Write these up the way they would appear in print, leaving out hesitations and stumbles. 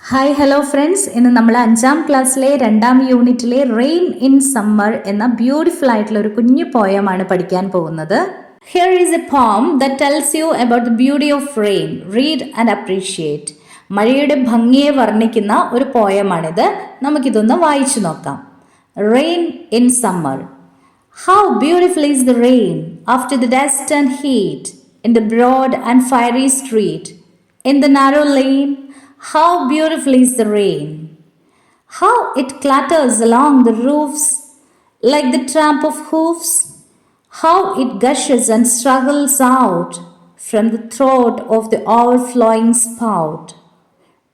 Hi hello friends, ഇന്ന് നമ്മൾ 5ാം ക്ലാസ്സിലെ 2ാം യൂണിറ്റിലെ റെയിൻ ഇൻ സമ്മർ എന്ന ബ്യൂട്ടിഫുൾ ആയിട്ടുള്ള ഒരു കുഞ്ഞു പോയമാണ് പഠിക്കാൻ പോകുന്നത്. ഹിയർ ഈസ് എ പോം that tells you about the beauty of rain. Read and appreciate. മഴയുടെ ഭംഗിയെ വർണ്ണിക്കുന്ന ഒരു പോയമാണിത്. നമുക്കിതൊന്ന് വായിച്ചു നോക്കാം. Rain in summer. How beautiful is the rain after the dust and heat in the broad and fiery street, in the narrow lane. How beautiful is the rain. How it clatters along the roofs like the tramp of hoofs. How it gushes and struggles out from the throat of the overflowing spout.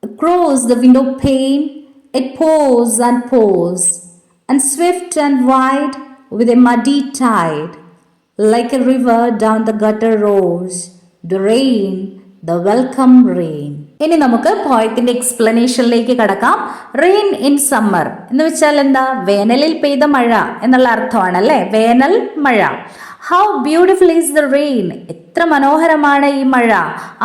Across the window pane it pours and pours, and swift and wide with a muddy tide, like a river down the gutter roars. The rain, the welcome rain. ഇനി നമുക്ക് പോയത്തിന്റെ എക്സ്പ്ലനേഷനിലേക്ക് കടക്കാം. Rain in summer എന്ന് വെച്ചാൽ എന്താ? വേനലിൽ പെയ്ത മഴ എന്നുള്ള അർത്ഥമാണ് അല്ലേ? വേനൽ മഴ. How beautiful is the rain. എത്ര മനോഹരമാണ് ഈ മഴ.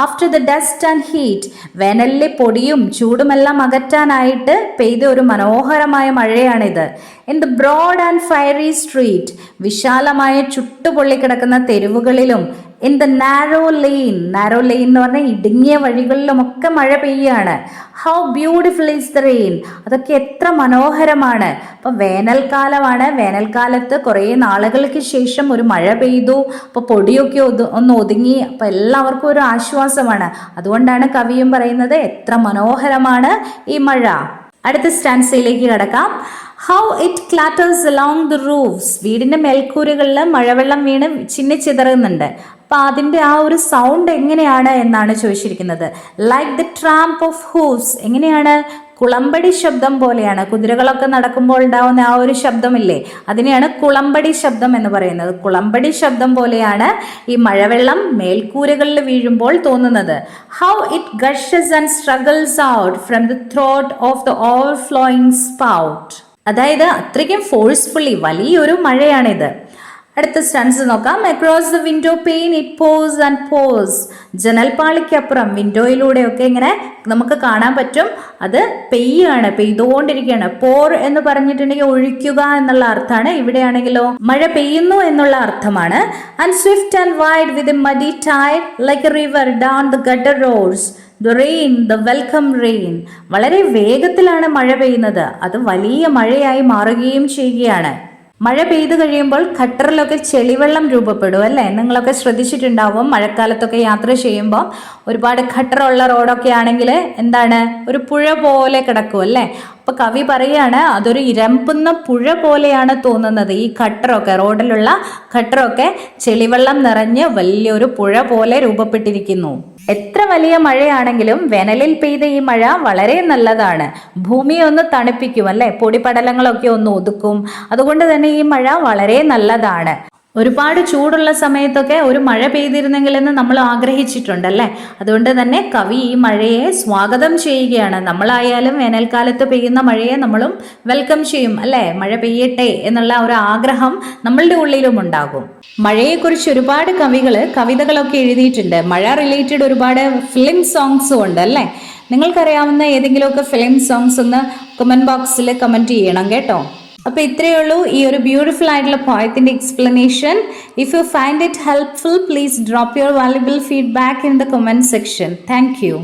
After the dust and heat, വേനലിലെ പൊടിയും ചൂടുമെല്ലാം അകറ്റാനായിട്ട് പെയ്ത ഒരു മനോഹരമായ മഴയാണിത്. In the broad and fiery street, വിശാലമായ ചുട്ടുപൊള്ളിക്കിടക്കുന്ന തെരുവുകളിലും in the narrow lane, narrow lane എന്ന് പറഞ്ഞാൽ ഇടുങ്ങിയ വഴികളിലുമൊക്കെ മഴ പെയ്യാണ്. How beautiful is the rain. അതൊക്കെ എത്ര മനോഹരമാണ്. അപ്പോൾ വേനൽക്കാലമാണ്. വേനൽക്കാലത്ത് കുറേ നാളുകൾക്ക് ശേഷം ഒരു മഴ പെയ്തു. അപ്പോൾ പൊടിയൊക്കെ ഒന്ന് ഒതുങ്ങി. അപ്പോൾ എല്ലാവർക്കും ഒരു ആശ്വാസമാണ്. അതുകൊണ്ടാണ് കവിയും പറയുന്നത് എത്ര മനോഹരമാണ് ഈ മഴ. അടുത്ത സ്റ്റാൻസയിലേക്ക് കടക്കാം. How it clatters along the roofs. വീടിന്റെ മേൽക്കൂരകളിൽ മഴവെള്ളം വീണ് ചിന്നിച്ചിതറുന്നുണ്ട്. അപ്പൊ അതിന്റെ ആ ഒരു സൗണ്ട് എങ്ങനെയാണ് എന്നാണ് ചോദിച്ചിരിക്കുന്നത്. Like the tramp of hoofs. എങ്ങനെയാണ്? കുളമ്പടി ശബ്ദം പോലെയാണ്. കുതിരകളൊക്കെ നടക്കുമ്പോൾ ഉണ്ടാവുന്ന ആ ഒരു ശബ്ദമില്ലേ, അതിനെയാണ് കുളമ്പടി ശബ്ദം എന്ന് പറയുന്നത്. കുളമ്പടി ശബ്ദം പോലെയാണ് ഈ മഴവെള്ളം മേൽക്കൂരകളിൽ വീഴുമ്പോൾ തോന്നുന്നത്. How it gushes and struggles out from the throat of the overflowing spout. അതായത് അത്രയ്ക്കും ഫോഴ്സ്ഫുള്ളി വലിയൊരു മഴയാണിത്. അടുത്ത സ്റ്റൻസ് നോക്കാം. Across the window pane it pours and pours. ജനൽപ്പാളിക്കപ്പുറം വിൻഡോയിലൂടെയൊക്കെ ഇങ്ങനെ നമുക്ക് കാണാൻ പറ്റും. അത് പെയ്യാണ്, പെയ്തുകൊണ്ടിരിക്കുകയാണ്. പോർ എന്ന് പറഞ്ഞിട്ടുണ്ടെങ്കിൽ ഒഴിക്കുക എന്നുള്ള അർത്ഥമാണ്. ഇവിടെയാണെങ്കിലോ മഴ പെയ്യുന്നു എന്നുള്ള അർത്ഥമാണ്. And swift and wide with a muddy tide like a river down the gutter roads. The rain, the welcome rain. വളരെ വേഗത്തിലാണ് മഴ പെയ്യുന്നത്. അത് വലിയ മഴയായി മാറുകയും ചെയ്യുകയാണ്. മഴ പെയ്തു കഴിയുമ്പോൾ ഖട്ടറിലൊക്കെ ചെളിവെള്ളം രൂപപ്പെടും അല്ലേ? നിങ്ങളൊക്കെ ശ്രദ്ധിച്ചിട്ടുണ്ടാവും. മഴക്കാലത്തൊക്കെ യാത്ര ചെയ്യുമ്പോൾ ഒരുപാട് ഖട്ടറുള്ള റോഡൊക്കെ ആണെങ്കിൽ എന്താണ്, ഒരു പുഴ പോലെ കിടക്കും അല്ലേ? അപ്പൊ കവി പറയാണ് അതൊരു ഇരമ്പുന്ന പുഴ പോലെയാണ് തോന്നുന്നത്. ഈ ഖട്ടറൊക്കെ, റോഡിലുള്ള ഖട്ടറൊക്കെ ചെളിവെള്ളം നിറഞ്ഞ് വലിയൊരു പുഴ പോലെ രൂപപ്പെട്ടിരിക്കുന്നു. എത്ര വലിയ മഴയാണെങ്കിലും വേനലിൽ പെയ്ത ഈ മഴ വളരെ നല്ലതാണ്. ഭൂമിയെ ഒന്ന് തണുപ്പിക്കും അല്ലെ? പൊടിപടലങ്ങളൊക്കെ ഒന്ന് ഒതുക്കും. അതുകൊണ്ട് തന്നെ ഈ മഴ വളരെ നല്ലതാണ്. ഒരുപാട് ചൂടുള്ള സമയത്തൊക്കെ ഒരു മഴ പെയ്തിരുന്നെങ്കിലെന്ന് നമ്മൾ ആഗ്രഹിച്ചിട്ടുണ്ടല്ലേ? അതുകൊണ്ട് തന്നെ കവി ഈ മഴയെ സ്വാഗതം ചെയ്യുകയാണ്. നമ്മളായാലും വേനൽക്കാലത്ത് പെയ്യുന്ന മഴയെ നമ്മളും വെൽക്കം ചെയ്യും അല്ലേ? മഴ പെയ്യട്ടെ എന്നുള്ള ഒരു ആഗ്രഹം നമ്മളുടെ ഉള്ളിലും ഉണ്ടാകും. മഴയെക്കുറിച്ച് ഒരുപാട് കവിതകളൊക്കെ എഴുതിയിട്ടുണ്ട്. മഴ റിലേറ്റഡ് ഒരുപാട് ഫിലിം സോങ്സും ഉണ്ട് അല്ലേ? നിങ്ങൾക്കറിയാവുന്ന ഏതെങ്കിലുമൊക്കെ ഫിലിം സോങ്സ് ഒന്ന് കമന്റ് ബോക്സിൽ കമന്റ് ചെയ്യണം കേട്ടോ. അപ്പോൾ ഇത്രയേ ഉള്ളൂ ഈ ഒരു ബ്യൂട്ടിഫുൾ ആയിട്ടുള്ള പോയത്തിന്റെ explanation. If you find it helpful, please drop your valuable feedback in the comment section. Thank U.